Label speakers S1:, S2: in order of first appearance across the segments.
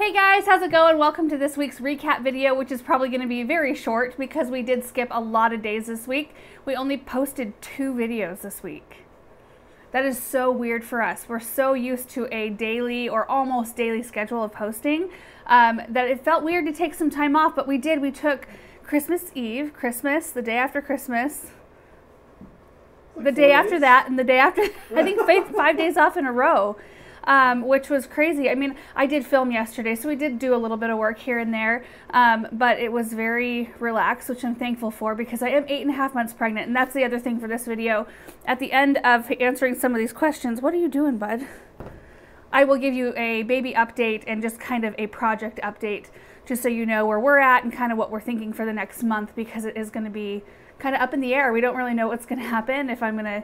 S1: Hey guys, how's it going? Welcome to this week's recap video, which is probably going to be very short because we did skip a lot of days this week. We only posted 2 videos this week. That is so weird for us. We're so used to a daily or almost daily schedule of posting that it felt weird to take some time off, but we did. We took Christmas Eve, the day after Christmas, the day after that, and the day after, I think 5 days off in a row. Which was crazy. I mean, I did film yesterday, so we did do a little bit of work here and there, but it was very relaxed, which I'm thankful for because I am 8.5 months pregnant, and that's the other thing for this video. At the end of answering some of these questions, what are you doing, bud? I will give you a baby update and just kind of a project update, just so you know where we're at and kind of what we're thinking for the next month, because it is going to be kind of up in the air. We don't really know what's going to happen, if I'm going to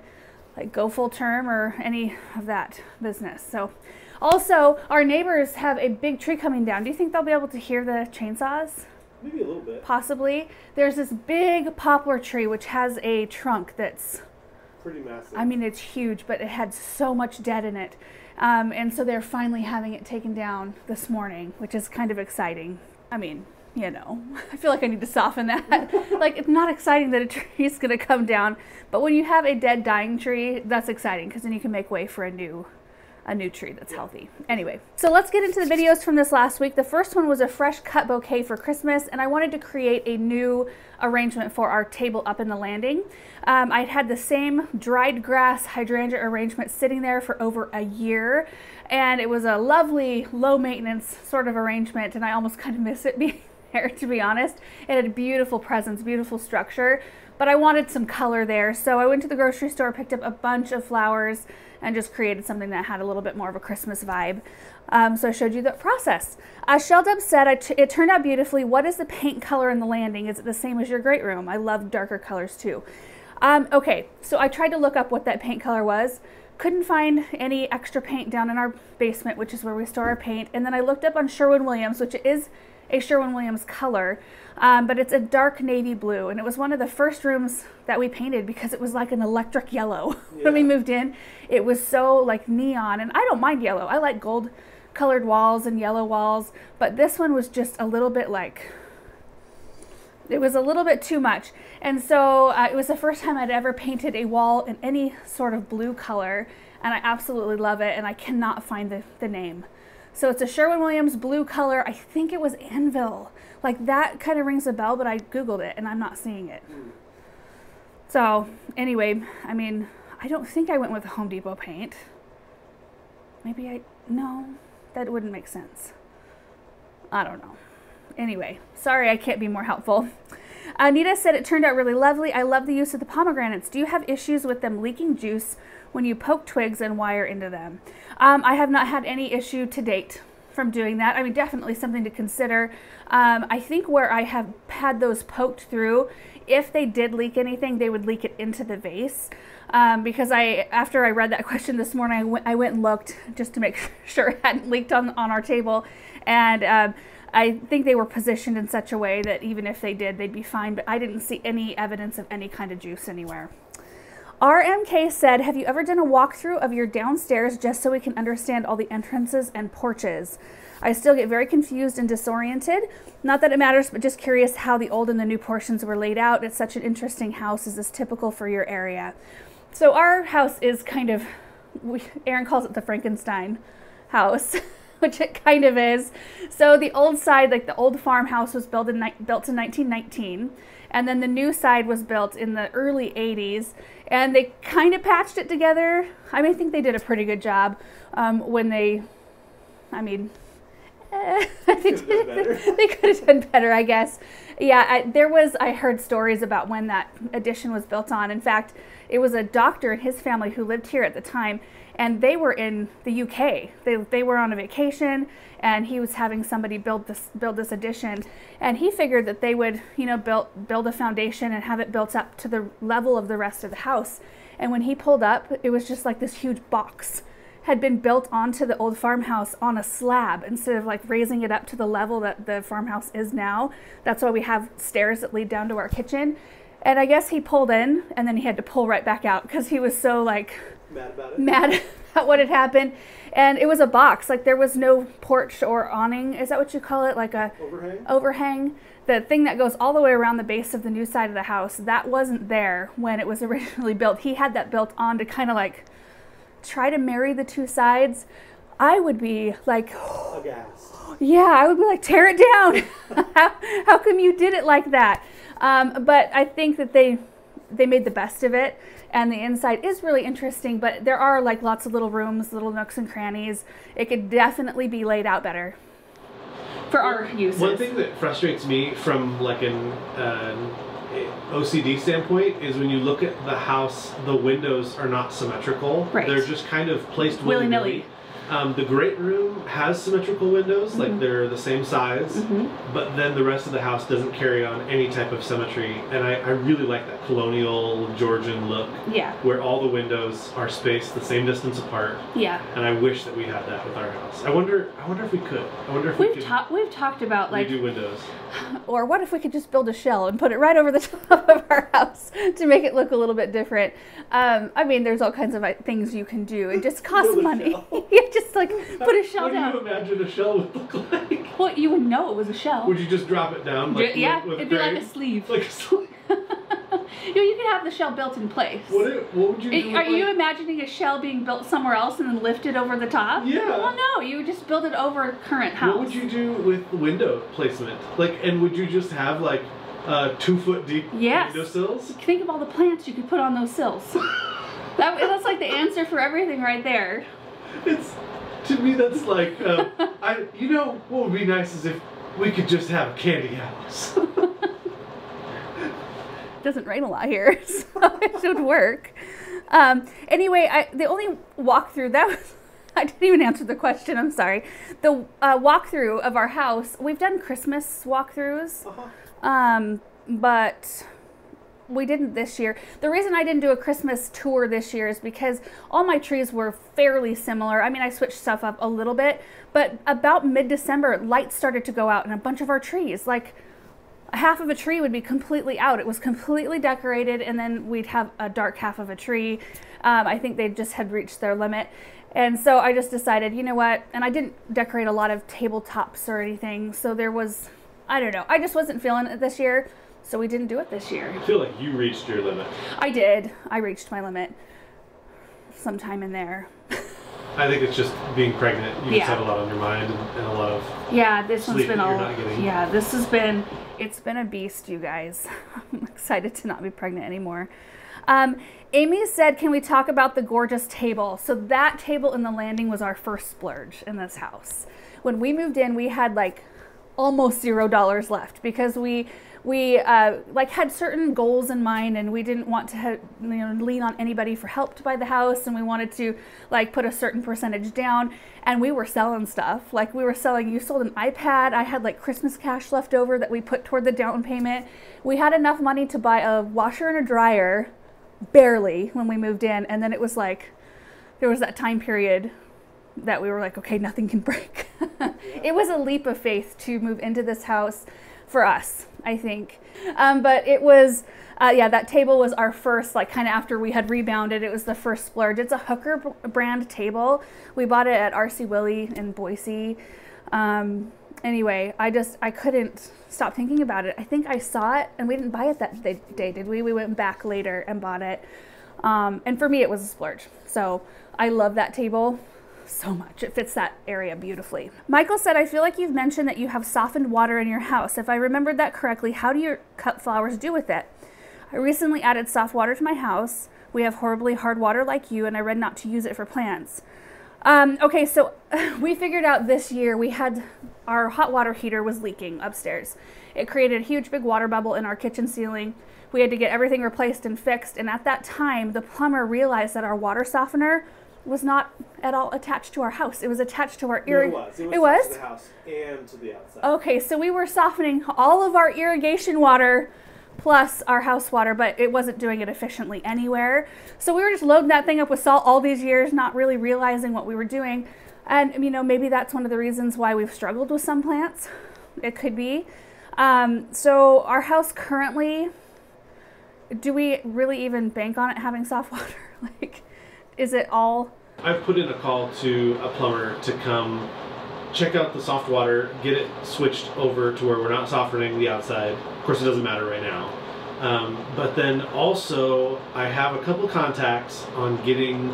S1: like go full term or any of that business. So also our neighbors have a big tree coming down. Do you think they'll be able to hear the chainsaws?
S2: Maybe a little bit.
S1: Possibly. There's this big poplar tree which has a trunk that's
S2: pretty massive.
S1: I mean, it's huge, but it had so much dead in it. And so they're finally having it taken down this morning, which is kind of exciting. I mean, you know, I feel like I need to soften that. Like, it's not exciting that a tree is going to come down, but when you have a dead, dying tree, that's exciting because then you can make way for a new tree that's healthy. Anyway, so let's get into the videos from this last week. The first one was a fresh cut bouquet for Christmas, and I wanted to create a new arrangement for our table up in the landing. I'd had the same dried grass hydrangea arrangement sitting there for over a year, and it was a lovely, low maintenance sort of arrangement, and I almost kind of miss it being there, to be honest. It had a beautiful presence, beautiful structure, but I wanted some color there. So I went to the grocery store, picked up a bunch of flowers, and just created something that had a little bit more of a Christmas vibe. So I showed you the process. Sheldub said, it turned out beautifully. What is the paint color in the landing? Is it the same as your great room? I love darker colors too. Okay, so I tried to look up what that paint color was. Couldn't find any extra paint down in our basement, which is where we store our paint. And then I looked up on Sherwin-Williams, which is a Sherwin-Williams color, but it's a dark navy blue, and it was one of the first rooms that we painted because it was like an electric yellow. When we moved in. It was so like neon, and I don't mind yellow. I like gold colored walls and yellow walls, but this one was just a little bit like, it was a little bit too much. And so it was the first time I'd ever painted a wall in any sort of blue color, and I absolutely love it, and I cannot find the name. So it's a Sherwin-Williams blue color. I think it was Anvil. Like, that kind of rings a bell, but I Googled it and I'm not seeing it. So anyway, I mean, I don't think I went with Home Depot paint. Maybe no, that wouldn't make sense. I don't know. Anyway, sorry I can't be more helpful. Anita said it turned out really lovely. I love the use of the pomegranates. Do you have issues with them leaking juice when you poke twigs and wire into them? I have not had any issue to date from doing that. I mean, definitely something to consider. I think where I have had those poked through, if they did leak anything, they would leak it into the vase. Because after I read that question this morning, I went and looked just to make sure it hadn't leaked on our table. And I think they were positioned in such a way that even if they did, they'd be fine, but I didn't see any evidence of any kind of juice anywhere. RMK said, have you ever done a walkthrough of your downstairs just so we can understand all the entrances and porches? I still get very confused and disoriented. Not that it matters, but just curious how the old and the new portions were laid out. It's such an interesting house. Is this typical for your area? So our house is kind of, Aaron calls it the Frankenstein house. Which it kind of is. So the old side, like the old farmhouse, was built in 1919, and then the new side was built in the early 80s, and they kind of patched it together. I mean, I think they did a pretty good job when they, I mean, they could have done better, I guess. Yeah, I heard stories about when that addition was built on. In fact, it was a doctor and his family who lived here at the time, and they were in the UK. They were on a vacation, and he was having somebody build this addition, and he figured that they would, you know, build a foundation and have it built up to the level of the rest of the house. And when he pulled up, it was just like this huge box had been built onto the old farmhouse on a slab instead of like raising it up to the level that the farmhouse is now. That's why we have stairs that lead down to our kitchen. And I guess he pulled in and then he had to pull right back out because he was so like
S2: mad about it.
S1: Mad about what had happened. And it was a box. Like there was no porch or awning. Is that what you call it? Like a overhang. The thing that goes all the way around the base of the new side of the house, that wasn't there when it was originally built. He had that built on to kind of like try to marry the two sides. I would be like,
S2: aghast.
S1: Yeah, I would be like, tear it down. How come you did it like that? But I think that they made the best of it, and the inside is really interesting, but there are like lots of little rooms, little nooks and crannies. It could definitely be laid out better for our uses.
S3: One thing that frustrates me from like an OCD standpoint is when you look at the house, the windows are not symmetrical.
S1: Right.
S3: They're just kind of placed willy-nilly. The great room has symmetrical windows, like they're the same size, but then the rest of the house doesn't carry on any type of symmetry, and I really like that colonial Georgian look, where all the windows are spaced the same distance apart. Yeah. And I wish that we had that with our house. I wonder if we could. I wonder if
S1: we've talked about like
S3: redo windows.
S1: Or what if we could just build a shell and put it right over the top of our house to make it look a little bit different? I mean, there's all kinds of things you can do. It just costs money. You just like put a shell down.
S3: What do you imagine a shell would look like?
S1: Well, you would know it was a shell.
S3: Would you just drop it down? Like,
S1: yeah,
S3: with
S1: it'd be like a sleeve.
S3: Like a sleeve.
S1: You can have the shell built in place.
S3: What would you do?
S1: Are you imagining a shell being built somewhere else and then lifted over the top?
S3: Yeah.
S1: Well, no, you would just build it over current house.
S3: What would you do with window placement? Like, and would you just have like 2 foot deep window sills? Think
S1: of all the plants you could put on those sills. That's like the answer for everything right there.
S3: To me, that's like, you know, what would be nice is if we could just have a candy house.
S1: It doesn't rain a lot here, so it should work. Anyway, the only walkthrough I didn't even answer the question, I'm sorry. The walkthrough of our house, we've done Christmas walkthroughs, but we didn't this year. The reason I didn't do a Christmas tour this year is because all my trees were fairly similar. I mean, I switched stuff up a little bit, but about mid-December, lights started to go out in a bunch of our trees. Like, half of a tree would be completely out. It was completely decorated, and then we'd have a dark half of a tree. I think they just had reached their limit. And so I just decided, you know what? And I didn't decorate a lot of tabletops or anything. So there was, I don't know. I just wasn't feeling it this year. So we didn't do it this year.
S3: I feel like you reached your limit.
S1: I did. I reached my limit sometime in there.
S3: I think it's just being pregnant. You just have a lot on your mind and a lot of
S1: this one's been it's been a beast, you guys. I'm excited to not be pregnant anymore. Amy said, can we talk about the gorgeous table? So that table in the landing was our first splurge in this house. When we moved in, we had like almost $0 left because we like had certain goals in mind, and we didn't want to lean on anybody for help to buy the house, and we wanted to like put a certain percentage down, and we were selling stuff. Like you sold an iPad. I had like Christmas cash left over that we put toward the down payment. We had enough money to buy a washer and a dryer, barely, when we moved in, and then it was like there was that time period that we were like, okay, nothing can break. It was a leap of faith to move into this house for us, I think. But it was, that table was our first, like kind of after we had rebounded, it was the first splurge. It's a Hooker brand table. We bought it at RC Willey in Boise. Anyway, I couldn't stop thinking about it. I think I saw it, and we didn't buy it that day, did we? We went back later and bought it. And for me, it was a splurge. So I love that table so much. It fits that area beautifully. Michael said, I feel like you've mentioned that you have softened water in your house. If I remembered that correctly, how do your cut flowers do with it? I recently added soft water to my house. We have horribly hard water like you, and I read not to use it for plants. Okay, so we figured out this year our hot water heater was leaking upstairs. It created a huge big water bubble in our kitchen ceiling. We had to get everything replaced and fixed, and at that time, the plumber realized that our water softener was not at all attached to our house. It was attached to our irrigation. It was?
S2: To the house and to the outside.
S1: Okay, so we were softening all of our irrigation water plus our house water, but it wasn't doing it efficiently anywhere. So we were just loading that thing up with salt all these years, not really realizing what we were doing. And maybe that's one of the reasons why we've struggled with some plants. It could be. So our house currently, do we really even bank on it having soft water? Like, is it all
S3: I've put in a call to a plumber to come check out the soft water, get it switched over to where we're not softening the outside. Of course, it doesn't matter right now. But then also, I have a couple contacts on getting,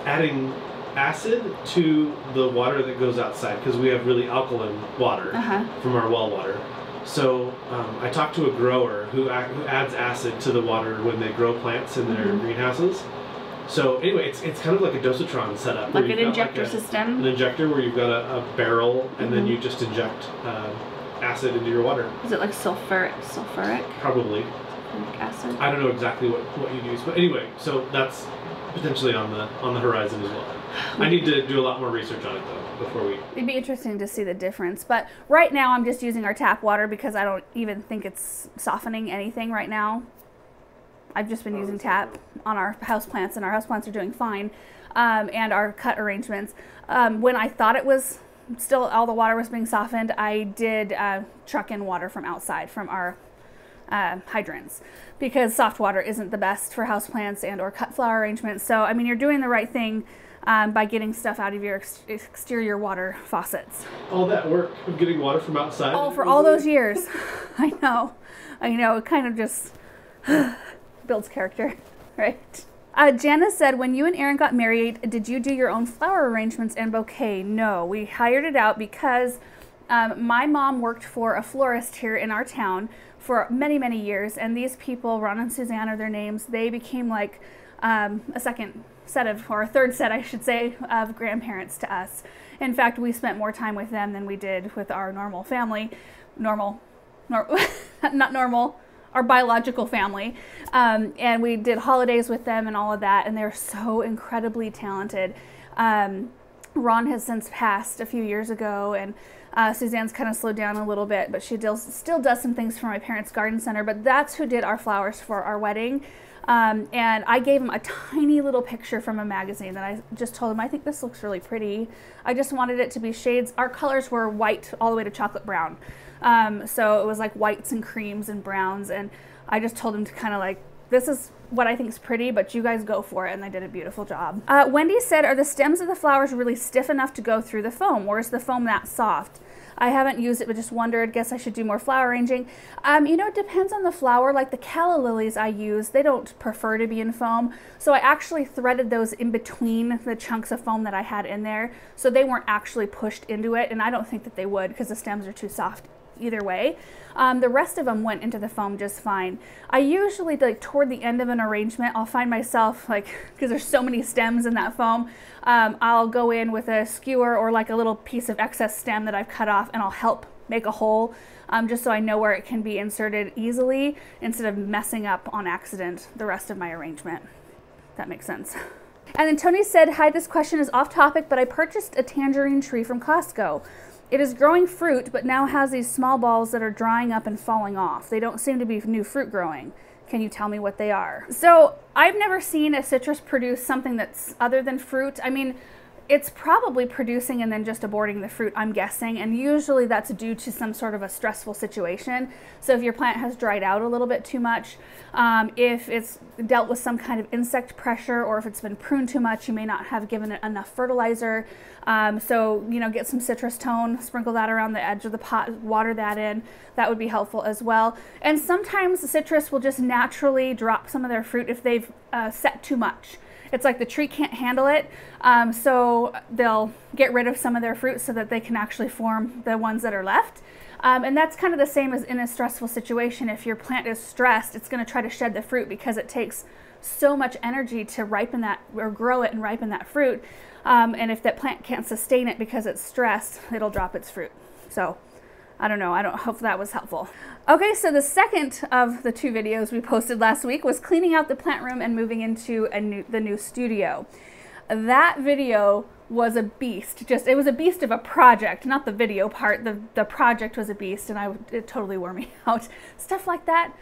S3: adding acid to the water that goes outside, because we have really alkaline water from our well water. So I talked to a grower who adds acid to the water when they grow plants in their greenhouses. So anyway, it's kind of like a dosatron setup.
S1: Like an injector system?
S3: An injector where you've got a barrel and then you just inject acid into your water.
S1: Is it like sulfuric?
S3: Probably.
S1: Sulfuric acid?
S3: I don't know exactly what you'd use. But anyway, so that's potentially on the horizon as well. I need to do a lot more research on it though before we... It'd
S1: be interesting to see the difference. But right now I'm just using our tap water because I don't even think it's softening anything right now. I've just been using tap on our houseplants, and our houseplants are doing fine, and our cut arrangements. When I thought it was still all the water was being softened, I did truck in water from outside from our hydrants, because soft water isn't the best for houseplants and or cut flower arrangements. So I mean, you're doing the right thing by getting stuff out of your exterior water faucets.
S3: All that work of getting water from outside.
S1: Oh, for all those years. I know. It kind of just builds character, right? Janice said, when you and Aaron got married, did you do your own flower arrangements and bouquet? No, we hired it out because my mom worked for a florist here in our town for many, many years, and these people, Ron and Suzanne are their names, they became like a second set of, or a third set, I should say, of grandparents to us. In fact, we spent more time with them than we did with our normal family. Not normal. Our biological family, and we did holidays with them and all of that, and they're so incredibly talented. Ron has since passed a few years ago, and Suzanne's kind of slowed down a little bit, but she still does some things for my parents' garden center, but that's who did our flowers for our wedding. And I gave him a tiny little picture from a magazine that I just told him, I think this looks really pretty. I just wanted it to be shades. Our colors were white all the way to chocolate brown. So it was like whites and creams and browns, and I just told him to kind of like, this is what I think is pretty, but you guys go for it, and they did a beautiful job. Wendy said, are the stems of the flowers really stiff enough to go through the foam, or is the foam that soft? I haven't used it, but just wondered, guess I should do more flower arranging. It depends on the flower. Like the calla lilies I use, they don't prefer to be in foam, so I actually threaded those in between the chunks of foam that I had in there, so they weren't actually pushed into it, and I don't think that they would because the stems are too soft either way. The rest of them went into the foam just fine. I usually, like toward the end of an arrangement, I'll find myself, like, because there's so many stems in that foam, I'll go in with a skewer or like a little piece of excess stem that I've cut off, and I'll help make a hole, just so I know where it can be inserted easily instead of messing up on accident the rest of my arrangement. If that makes sense. And then Tony said, hi, this question is off topic, but I purchased a tangerine tree from Costco. It is growing fruit, but now has these small balls that are drying up and falling off. They don't seem to be new fruit growing. Can you tell me what they are? So I've never seen a citrus produce something that's other than fruit. I mean, it's probably producing and then just aborting the fruit, I'm guessing, and usually that's due to some sort of a stressful situation. So if your plant has dried out a little bit too much, if it's dealt with some kind of insect pressure, or if it's been pruned too much, you may not have given it enough fertilizer. So, get some citrus tone, sprinkle that around the edge of the pot, water that in. That would be helpful as well. And sometimes the citrus will just naturally drop some of their fruit if they've set too much. It's like the tree can't handle it, so they'll get rid of some of their fruit so that they can actually form the ones that are left. And that's kind of the same as in a stressful situation. If your plant is stressed, it's going to try to shed the fruit because it takes so much energy to ripen that, or grow it and ripen that fruit. And if that plant can't sustain it because it's stressed, it'll drop its fruit. So I don't know. I hope that was helpful. Okay, so the second of the two videos we posted last week was cleaning out the plant room and moving into the new studio. That video was a beast. It was a beast of a project, not the video part. The project was a beast, and it totally wore me out. Stuff like that,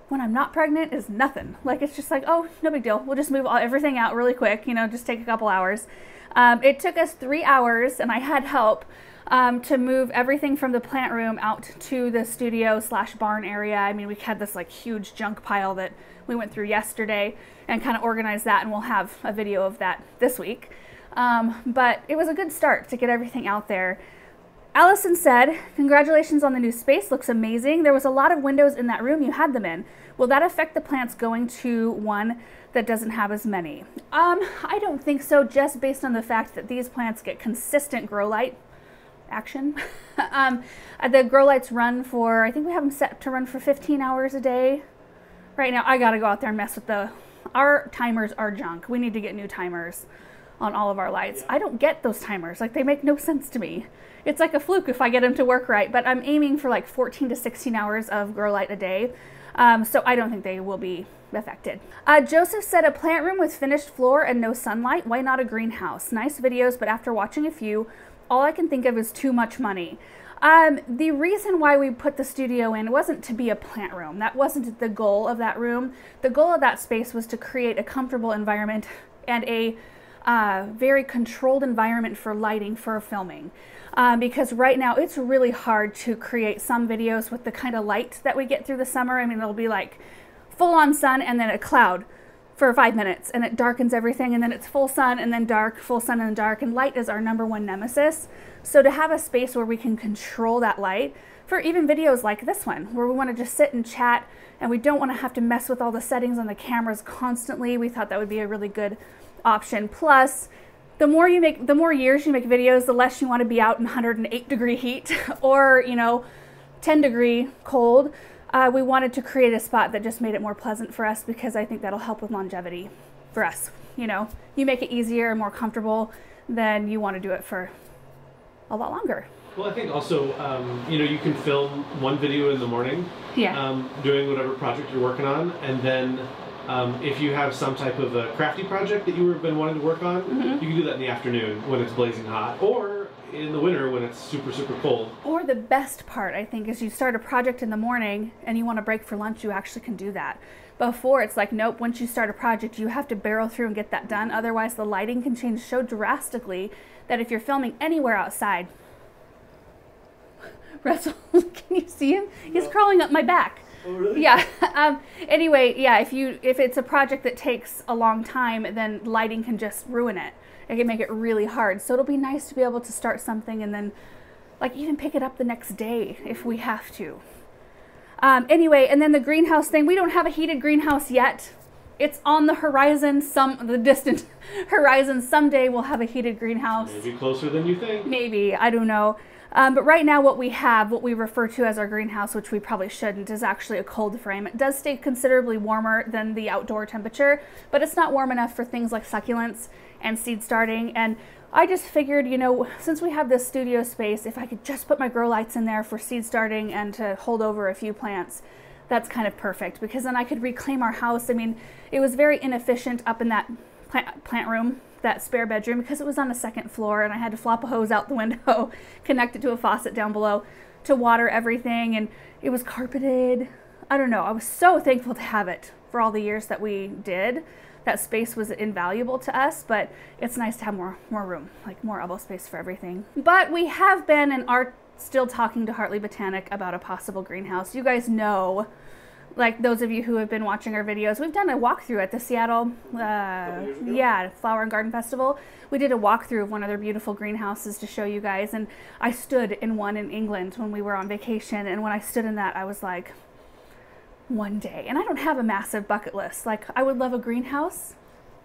S1: when I'm not pregnant, is nothing. Like, it's just like, oh, no big deal. We'll just move everything out really quick, just take a couple hours. It took us 3 hours, and I had help. to move everything from the plant room out to the studio / barn area. I mean, we had this like huge junk pile that we went through yesterday and kind of organized that, and we'll have a video of that this week. But it was a good start to get everything out there. Allison said, "Congratulations on the new space, looks amazing. There was a lot of windows in that room you had them in. Will that affect the plants going to one that doesn't have as many?" I don't think so, just based on the fact that these plants get consistent grow light action. The grow lights run for, I think we have them set to run for 15 hours a day. Right now, I gotta go out there and mess with our timers are junk. We need to get new timers on all of our lights. I don't get those timers, like they make no sense to me. It's like a fluke if I get them to work right, but I'm aiming for like 14 to 16 hours of grow light a day. So I don't think they will be affected. Joseph said, "A plant room with finished floor and no sunlight. Why not a greenhouse? Nice videos, but after watching a few, all I can think of is too much money." The reason why we put the studio in wasn't to be a plant room. That wasn't the goal of that room. The goal of that space was to create a comfortable environment and a very controlled environment for lighting for filming. Because right now it's really hard to create some videos with the kind of light that we get through the summer. I mean, it'll be like full on sun and then a cloud for 5 minutes and it darkens everything, and then it's full sun and then dark, full sun and then dark, and light is our #1 nemesis. So to have a space where we can control that light for even videos like this one, where we want to just sit and chat and we don't want to have to mess with all the settings on the cameras constantly, we thought that would be a really good option. Plus, the more years you make videos, the less you want to be out in 108-degree heat or, 10-degree cold. We wanted to create a spot that just made it more pleasant for us, because I think that'll help with longevity for us. You make it easier and more comfortable, then you want to do it for a lot longer.
S3: Well, I think also, you can film one video in the morning, doing whatever project you're working on, and then if you have some type of a crafty project that you've been wanting to work on, you can do that in the afternoon when it's blazing hot, or in the winter when it's super, super cold.
S1: Or the best part, I think, is you start a project in the morning and you want to break for lunch, you actually can do that. Before, it's like, nope, once you start a project, you have to barrel through and get that done. Otherwise, the lighting can change so drastically that if you're filming anywhere outside, Russell, can you see him? He's crawling up my back.
S2: Oh, really?
S1: Yeah. Anyway, yeah, if it's a project that takes a long time, then lighting can just ruin it. It can make it really hard. So it'll be nice to be able to start something and then like even pick it up the next day if we have to. Anyway, and then the greenhouse thing, we don't have a heated greenhouse yet. It's on the horizon, the distant horizon. Someday we'll have a heated greenhouse.
S3: Maybe closer than you think.
S1: Maybe, I don't know. But right now what we refer to as our greenhouse, which we probably shouldn't, is actually a cold frame. It does stay considerably warmer than the outdoor temperature, but it's not warm enough for things like succulents and seed starting. And I just figured, since we have this studio space, if I could just put my grow lights in there for seed starting and to hold over a few plants, that's kind of perfect, because then I could reclaim our house. I mean, it was very inefficient up in that plant room, that spare bedroom, because it was on the 2nd floor and I had to flop a hose out the window, connect it to a faucet down below to water everything, and it was carpeted. I don't know, I was so thankful to have it for all the years that we did. That space was invaluable to us, but it's nice to have more room, like more elbow space for everything. But we have been and are still talking to Hartley Botanic about a possible greenhouse. You guys know, like those of you who have been watching our videos, we've done a walkthrough at the Seattle Flower and Garden Festival. We did a walkthrough of one of their beautiful greenhouses to show you guys, and I stood in one in England when we were on vacation, and when I stood in that, I was like, one day, and I don't have a massive bucket list, like I would love a greenhouse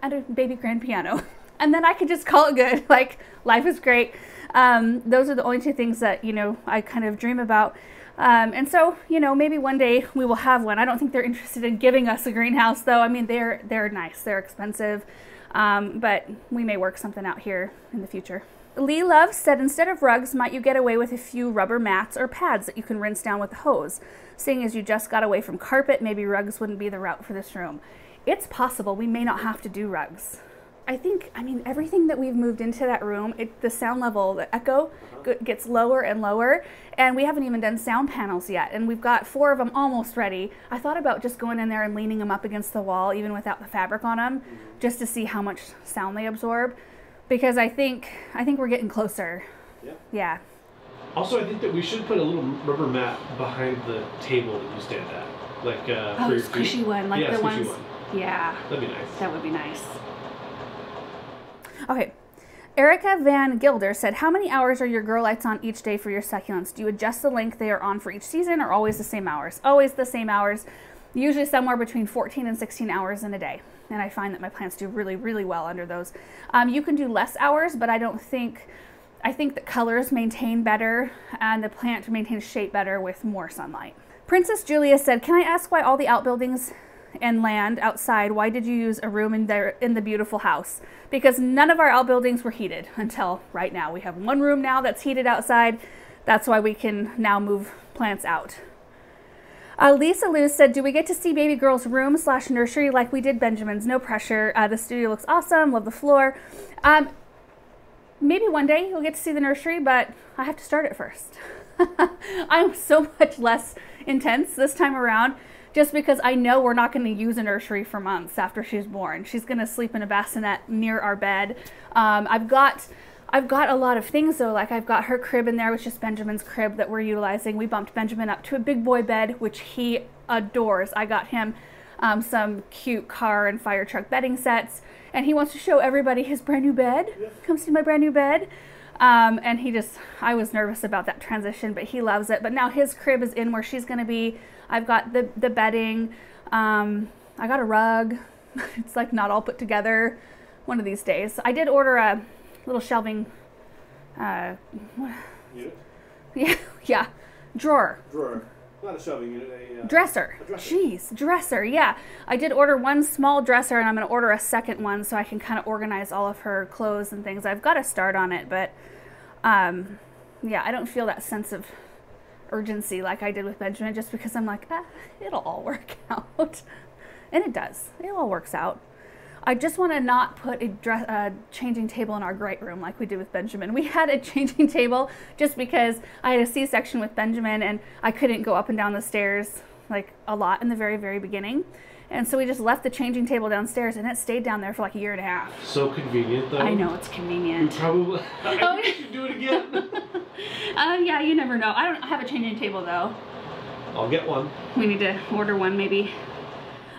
S1: and a baby grand piano and then I could just call it good. Like, life is great. Those are the only two things that, I kind of dream about. And so, maybe one day we will have one. I don't think they're interested in giving us a greenhouse, though. I mean, they're nice. They're expensive. But we may work something out here in the future. Lee Love said, instead of rugs, might you get away with a few rubber mats or pads that you can rinse down with a hose? Seeing as you just got away from carpet, maybe rugs wouldn't be the route for this room. It's possible we may not have to do rugs. I mean, everything that we've moved into that room, the sound level, the echo gets lower and lower, and we haven't even done sound panels yet, and we've got 4 of them almost ready. I thought about just going in there and leaning them up against the wall, even without the fabric on them, just to see how much sound they absorb, because I think we're getting closer.
S2: Yeah.
S1: Yeah.
S3: Also, I think that we should put a little rubber mat behind the table that you stand at. Like, for your
S1: squishy
S3: feet.
S1: one, like
S3: yeah,
S1: the
S3: squishy
S1: ones.
S3: one.
S1: Yeah.
S3: That'd be nice.
S1: That would be nice. Okay. Erica Van Gilder said, how many hours are your grow lights on each day for your succulents? Do you adjust the length they are on for each season, or always the same hours? Always the same hours, usually somewhere between 14 and 16 hours in a day. And I find that my plants do really, really well under those. You can do less hours, but I think the colors maintain better and the plant maintains shape better with more sunlight. Princess Julia said, can I ask why all the outbuildings and land outside, why did you use a room in the beautiful house? Because none of our outbuildings were heated until right now. We have one room now that's heated outside. That's why we can now move plants out. Lisa Lou said, do we get to see baby girl's room / nursery like we did Benjamin's? No pressure. The studio looks awesome. Love the floor. Maybe one day you'll get to see the nursery, but I have to start it first. I'm so much less intense this time around just because I know we're not going to use a nursery for months after she's born. She's going to sleep in a bassinet near our bed. I've got a lot of things though, like I've got her crib in there, which is Benjamin's crib that we're utilizing. We bumped Benjamin up to a big boy bed, which he adores. I got him some cute car and fire truck bedding sets, and he wants to show everybody his brand new bed. Come see my brand new bed. And I was nervous about that transition, but he loves it. But now his crib is in where she's going to be. I've got the bedding. I got a rug. It's like not all put together one of these days. I did order a little shelving,
S2: Unit?
S1: yeah, drawer.
S2: Drawer. Not a shelving unit,
S1: Dresser.
S2: A dresser.
S1: Jeez, dresser, yeah. I did order one small dresser, and I'm going to order a second one so I can kind of organize all of her clothes and things. I've got to start on it, but yeah, I don't feel that sense of urgency like I did with Benjamin, just because I'm like, it'll all work out. And it does. It all works out. I just want to not put a changing table in our great room like we did with Benjamin. We had a changing table just because I had a C-section with Benjamin and I couldn't go up and down the stairs like a lot in the very, very beginning. And so we just left the changing table downstairs and it stayed down there for like a year and a half.
S3: So convenient though.
S1: I know, it's convenient.
S3: You probably, I think you should do it again.
S1: Yeah, you never know. I don't have a changing table though.
S3: I'll get one.
S1: We need to order one maybe.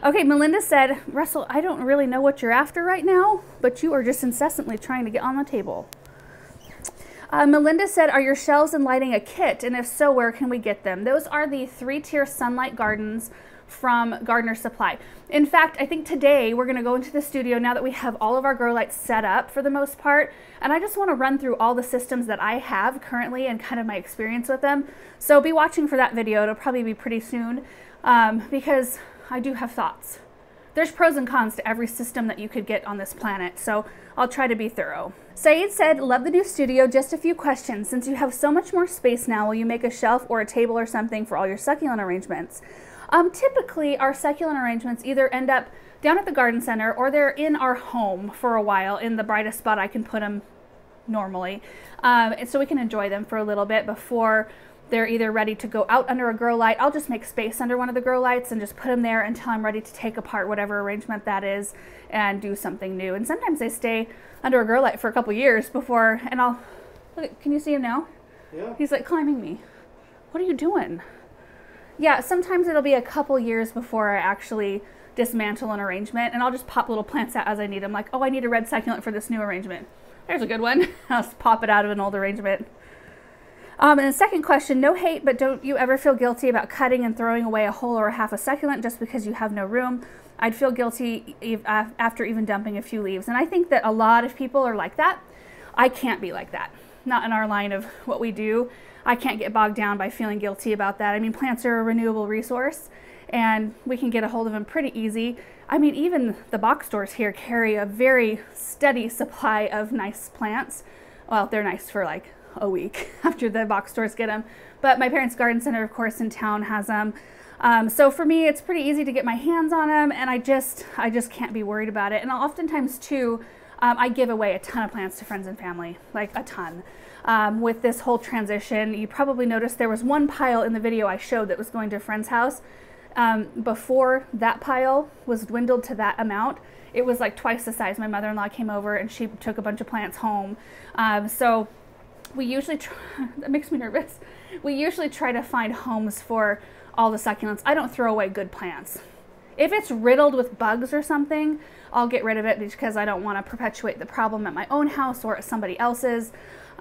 S1: Okay, Melinda said, Russell, I don't really know what you're after right now, but you are just incessantly trying to get on the table. Melinda said, are your shelves and lighting a kit? And if so, where can we get them? Those are the 3-tier sunlight gardens from Gardener Supply. In fact, I think today we're going to go into the studio now that we have all of our grow lights set up for the most part. And I just want to run through all the systems that I have currently and kind of my experience with them. So be watching for that video. It'll probably be pretty soon because I do have thoughts. There's pros and cons to every system that you could get on this planet, so I'll try to be thorough. Saeed said, love the new studio, just a few questions. Since you have so much more space now, will you make a shelf or a table or something for all your succulent arrangements? Typically, our succulent arrangements either end up down at the garden center or they're in our home for a while in the brightest spot I can put them normally. And so we can enjoy them for a little bit before they're either ready to go out under a grow light. I'll just make space under one of the grow lights and just put them there until I'm ready to take apart whatever arrangement that is and do something new. And sometimes they stay under a grow light for a couple years before, and I'll, look, can you see him now?
S2: Yeah.
S1: He's like climbing me. What are you doing? Yeah, sometimes it'll be a couple years before I actually dismantle an arrangement, and I'll just pop little plants out as I need them. Like, oh, I need a red succulent for this new arrangement. There's a good one. I'll just pop it out of an old arrangement. And the second question, no hate, but don't you ever feel guilty about cutting and throwing away a whole or a half a succulent just because you have no room? I'd feel guilty after even dumping a few leaves. And I think that a lot of people are like that. I can't be like that. Not in our line of what we do. I can't get bogged down by feeling guilty about that. I mean, plants are a renewable resource and we can get a hold of them pretty easy. I mean, even the box stores here carry a very steady supply of nice plants. Well, they're nice for like a week after the box stores get them. But my parents' garden center, of course, in town has them. So for me, it's pretty easy to get my hands on them, and I just can't be worried about it. And oftentimes too, I give away a ton of plants to friends and family, like a ton. With this whole transition, you probably noticed there was one pile in the video I showed that was going to a friend's house. Before that pile was dwindled to that amount, it was like twice the size. My mother-in-law came over and she took a bunch of plants home. So we usually try, that makes me nervous. We usually try to find homes for all the succulents. I don't throw away good plants. If it's riddled with bugs or something, I'll get rid of it because I don't want to perpetuate the problem at my own house or at somebody else's.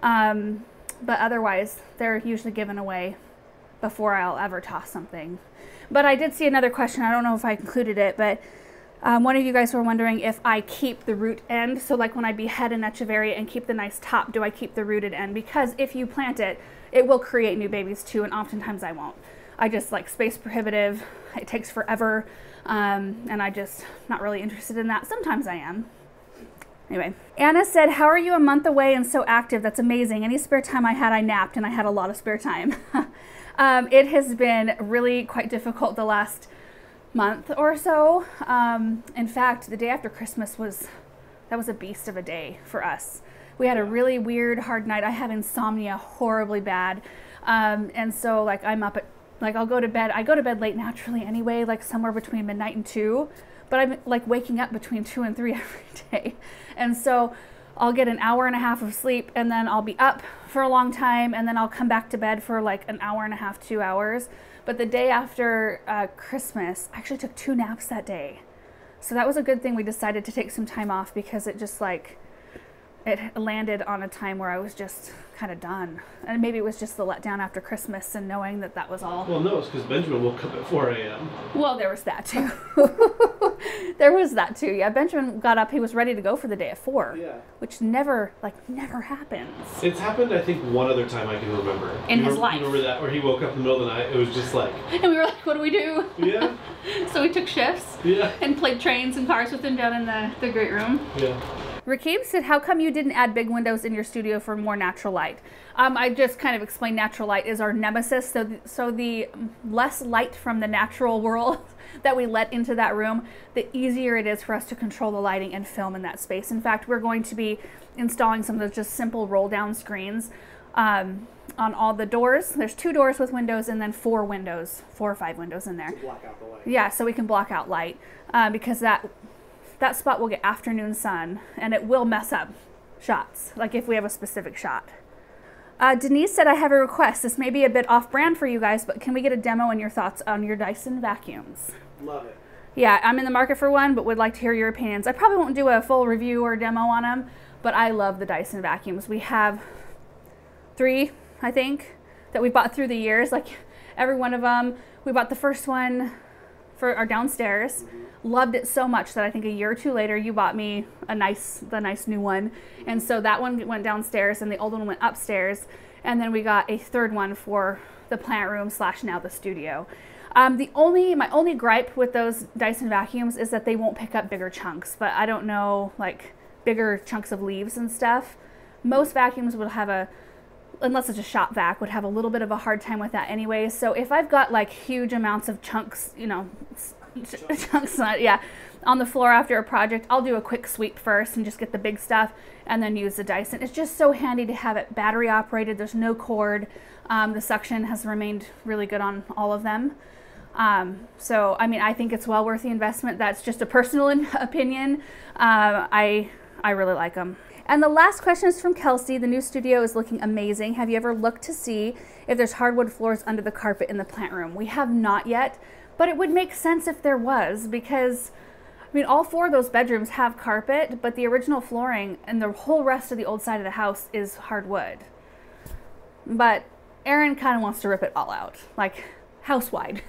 S1: But otherwise, they're usually given away before I'll ever toss something. But I did see another question. I don't know if I included it, but one of you guys were wondering if I keep the root end. So like when I behead an echeveria and keep the nice top, do I keep the rooted end? Because if you plant it, it will create new babies too, and oftentimes I won't. I just like space prohibitive. It takes forever, and I just not really interested in that. Sometimes I am. Anyway, Anna said, how are you a month away and so active? That's amazing. Any spare time I had, I napped, and I had a lot of spare time. It has been really quite difficult the last month or so. In fact, the day after Christmas that was a beast of a day for us. We had a really weird, hard night. I have insomnia horribly bad. And so like I'm up at, like I'll go to bed. I go to bed late naturally anyway, like somewhere between midnight and 2. But I'm like waking up between 2 and 3 every day. And so I'll get an hour and a half of sleep, and then I'll be up for a long time, and then I'll come back to bed for like an hour and a half, 2 hours. But the day after Christmas, I actually took 2 naps that day. So that was a good thing. We decided to take some time off because it just like, it landed on a time where I was just kind of done. And maybe it was just the letdown after Christmas and knowing that that was all.
S3: Well, no, it's because Benjamin woke up at 4 a.m.
S1: Well, there was that too. There was that too. Yeah, Benjamin got up. He was ready to go for the day at 4.
S2: Yeah.
S1: Which never happens.
S3: It's happened, I think, one other time I can remember.
S1: In his life.
S3: You remember that, where he woke up in the middle of the night? It was just like...
S1: And we were like, what do we do?
S3: Yeah.
S1: So we took shifts.
S3: Yeah.
S1: And played trains and cars with him down in the great room.
S3: Yeah.
S1: Rakib said, how come you didn't add big windows in your studio for more natural light? I just kind of explained natural light is our nemesis. So the less light from the natural world that we let into that room, the easier it is for us to control the lighting and film in that space. In fact, we're going to be installing some of those just simple roll down screens on all the doors. There's 2 doors with windows and then 4 or 5 windows in there.
S2: To block out the light.
S1: Yeah, so we can block out light because that spot will get afternoon sun and it will mess up shots, like if we have a specific shot. Denise said, I have a request. This may be a bit off-brand for you guys, but can we get a demo and your thoughts on your Dyson vacuums?
S2: Love it.
S1: Yeah, I'm in the market for one, but would like to hear your opinions. I probably won't do a full review or demo on them, but I love the Dyson vacuums. We have 3, I think, that we bought through the years, like every one of them. We bought the first one for our downstairs. Loved it so much that I think a year or 2 later you bought me the nice new one, and so that one went downstairs and the old one went upstairs, and then we got a 3rd one for the plant room / now the studio. My only gripe with those Dyson vacuums is that they won't pick up bigger chunks, but I don't know, like bigger chunks of leaves and stuff. Most vacuums would have unless it's a shop vac, would have a little bit of a hard time with that anyway. So if I've got like huge amounts of chunks, chunks on the floor after a project, I'll do a quick sweep first and just get the big stuff and then use the Dyson. It's just so handy to have it battery operated. There's no cord. The suction has remained really good on all of them. So, I mean, I think it's well worth the investment. That's just a personal opinion. I really like them. And the last question is from Kelsey. The new studio is looking amazing. Have you ever looked to see if there's hardwood floors under the carpet in the plant room? We have not yet, but it would make sense if there was, because I mean, all 4 of those bedrooms have carpet, but the original flooring and the whole rest of the old side of the house is hardwood. But Aaron kind of wants to rip it all out, like house-wide.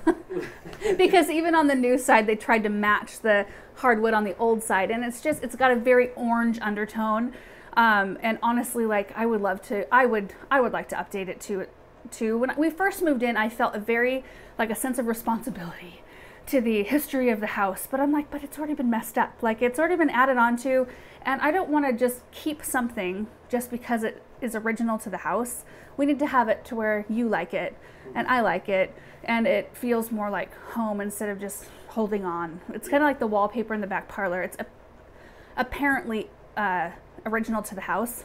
S1: Because even on the new side, they tried to match the hardwood on the old side, and it's got a very orange undertone. And honestly, like I would like to update it to when we first moved in, I felt a sense of responsibility to the history of the house, but I'm like, but it's already been messed up. Like it's already been added onto, and I don't want to just keep something just because it is original to the house. We need to have it to where you like it and I like it, and it feels more like home instead of just holding on. It's kind of like the wallpaper in the back parlor. It's apparently original to the house.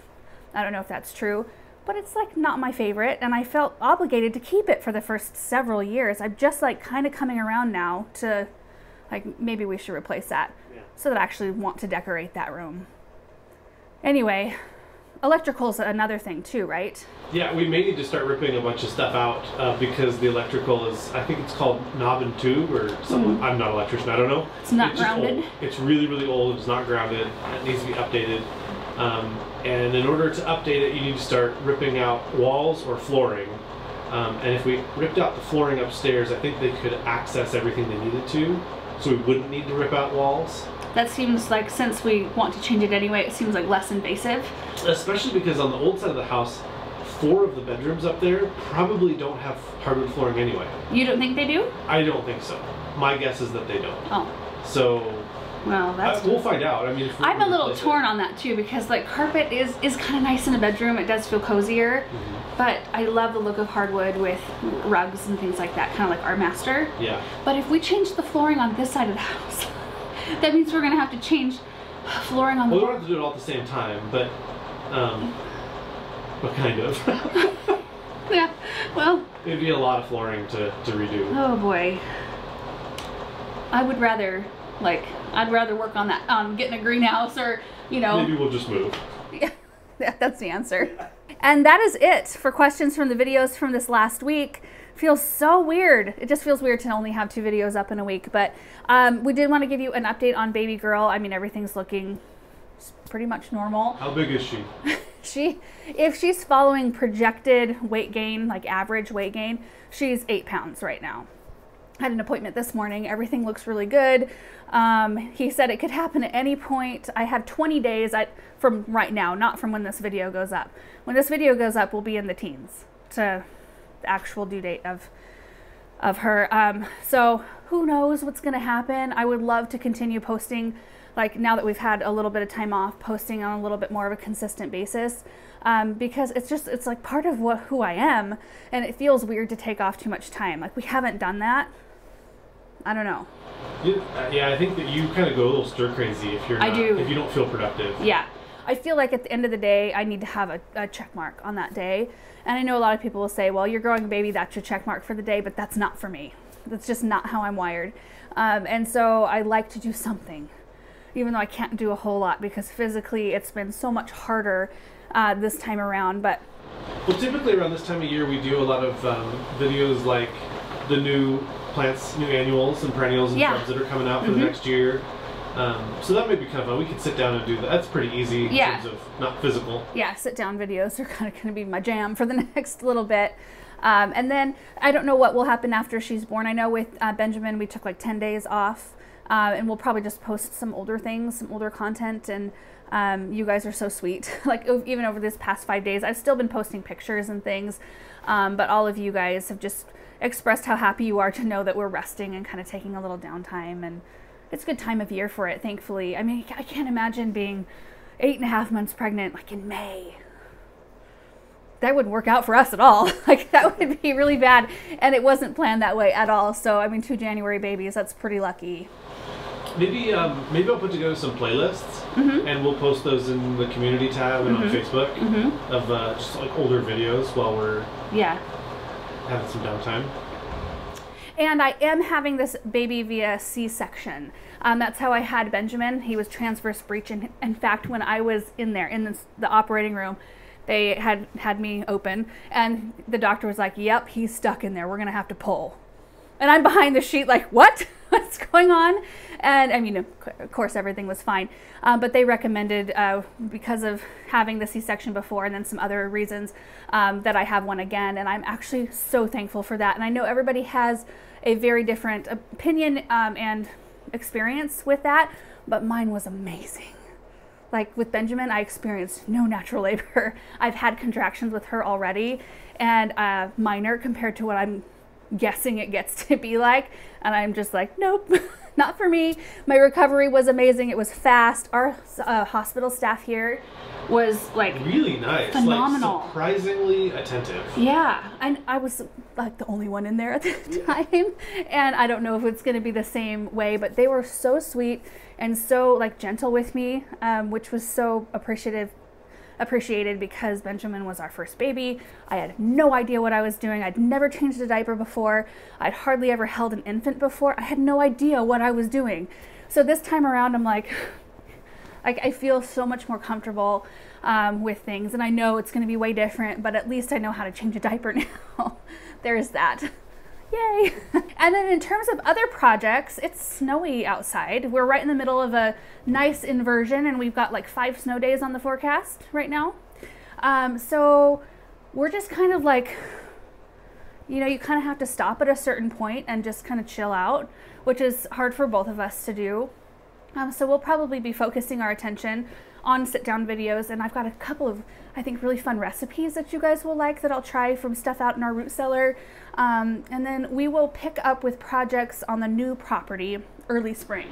S1: I don't know if that's true, but it's like not my favorite, and I felt obligated to keep it for the first several years. I'm just like kind of coming around now to like maybe we should replace that, so that I actually want to decorate that room. Anyway, electrical's another thing too, right?
S3: Yeah, we may need to start ripping a bunch of stuff out because the electrical is, I think it's called knob and tube or something. I'm not an electrician, I don't know.
S1: It's not
S3: just
S1: grounded?
S3: old. It's really, really old. It's not grounded. It needs to be updated. And in order to update it, you need to start ripping out walls or flooring. And if we ripped out the flooring upstairs, I think they could access everything they needed to, so we wouldn't need to rip out walls.
S1: That seems like, since we want to change it anyway, it seems like less invasive.
S3: Especially because on the old side of the house, 4 of the bedrooms up there probably don't have hardwood flooring anyway.
S1: You don't think they do?
S3: I don't think so. My guess is that they don't.
S1: Oh.
S3: So,
S1: well, that's...
S3: we'll find out. I mean, if
S1: I'm a little torn on that too, because like carpet is kind of nice in a bedroom. It does feel cozier. But I love the look of hardwood with rugs and things like that, kind of like our master.
S3: Yeah.
S1: But if we change the flooring on this side of the house, that means we're going to have to change flooring on the...
S3: Well, we don't have to do it all at the same time, but kind of.
S1: Yeah, well...
S3: It'd be a lot of flooring to redo.
S1: Oh boy. I would rather, like, I'd rather work on that, getting a greenhouse or, you know...
S3: Maybe we'll just move.
S1: Yeah, that's the answer. And that is it for questions from the videos from this last week. Feels so weird. It just feels weird to only have 2 videos up in a week. But we did want to give you an update on baby girl. I mean, everything's looking pretty much normal.
S3: How big is she?
S1: If she's following projected weight gain, like average weight gain, she's 8 pounds right now. I had an appointment this morning. Everything looks really good. He said it could happen at any point. I have 20 days from right now, not from when this video goes up. When this video goes up, we'll be in the teens to the actual due date of her. So who knows what's going to happen. I would love to continue posting, like now that we've had a little bit of time off, posting on a little bit more of a consistent basis. Because it's like part of who I am, and it feels weird to take off too much time. Like we haven't done that. I don't know.
S3: Yeah, I think that you kind of go a little stir crazy if you're not, if you don't feel productive.
S1: Yeah, I feel like at the end of the day, I need to have a check mark on that day. And I know a lot of people will say, well, you're growing a baby, that's your check mark for the day, but that's not for me. That's just not how I'm wired. And so I like to do something, even though I can't do a whole lot because physically it's been so much harder this time around. But
S3: well, typically around this time of year we do a lot of videos like the new plants, new annuals and perennials and shrubs that are coming out for the next year. So that may be kind of fun. We could sit down and do that. That's pretty easy in terms of not physical. Yeah, sit down videos are kind of going to be my jam for the next little bit. And then I don't know what will happen after she's born. I know with Benjamin we took like 10 days off, and we'll probably just post some older things, some older content. And you guys are so sweet. Like even over this past 5 days, I've still been posting pictures and things, but all of you guys have just expressed how happy you are to know that we're resting and kind of taking a little downtime, and it's a good time of year for it, thankfully. I mean, I can't imagine being 8.5 months pregnant like in May. That wouldn't work out for us at all. Like that would be really bad, and it wasn't planned that way at all. So I mean, 2 January babies, that's pretty lucky. Maybe I'll put together some playlists, and we'll post those in the community tab and on Facebook of just like older videos while we're having some downtime.
S1: And I am having this baby via C-section. That's how I had Benjamin. He was transverse breech, and in fact, when I was in there in the operating room, they had me open, and the doctor was like, "Yep, he's stuck in there. We're gonna have to pull." And I'm behind the sheet like, what? What's going on? And I mean, of course, everything was fine. But they recommended, because of having the C-section before and then some other reasons, that I have one again. And I'm actually so thankful for that. And I know everybody has a very different opinion and experience with that, but mine was amazing. Like with Benjamin, I experienced no natural labor. I've had contractions with her already, and minor compared to what I'm guessing it gets to be like, and I'm just like, nope, not for me. My recovery was amazing. It was fast. Our hospital staff here was like
S3: really nice,
S1: phenomenal,
S3: like surprisingly attentive.
S1: Yeah, and I was like the only one in there at the time, and I don't know if it's going to be the same way, but they were so sweet and so like gentle with me, which was so appreciated because Benjamin was our first baby. I had no idea what I was doing. I'd never changed a diaper before. I'd hardly ever held an infant before. I had no idea what I was doing. So this time around, I'm like, Like, I feel so much more comfortable with things, and I know it's going to be way different, but at least I know how to change a diaper now. There's that. Yay! And then in terms of other projects, it's snowy outside. We're right in the middle of a nice inversion, and we've got like 5 snow days on the forecast right now. So we're just kind of like, you know, you kind of have to stop at a certain point and just kind of chill out, which is hard for both of us to do. So we'll probably be focusing our attention on sit-down videos, and I've got a couple of, I think, really fun recipes that you guys will like that I'll try from stuff out in our root cellar. And then we will pick up with projects on the new property early spring.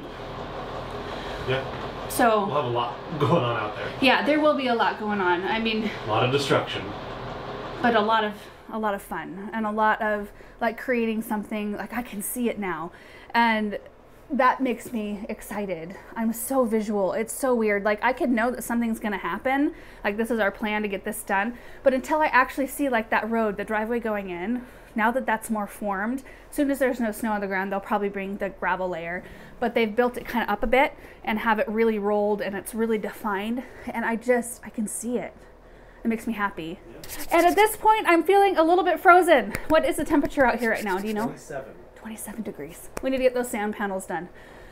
S3: Yeah.
S1: So
S3: we'll have a lot going on out there.
S1: Yeah, there will be a lot going on. I mean,
S3: a lot of destruction,
S1: but a lot of fun, and a lot of like creating something. Like, I can see it now, and that makes me excited. I'm so visual. It's so weird. Like, I could know that something's gonna happen, like this is our plan to get this done, but until I actually see like that road, the driveway going in, now that that's more formed, as soon as there's no snow on the ground, they'll probably bring the gravel layer, but they've built it kind of up a bit and have it really rolled, and it's really defined, and I can see it. It makes me happy. Yeah. And at this point, I'm feeling a little bit frozen. What is the temperature out here right now? Do you know? 27 degrees. We need to get those sound panels done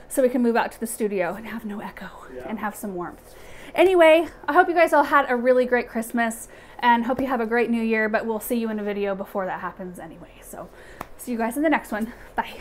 S1: so we can move out to the studio and have no echo and have some warmth. Anyway, I hope you guys all had a really great Christmas and hope you have a great New Year, but we'll see you in a video before that happens anyway. So see you guys in the next one. Bye.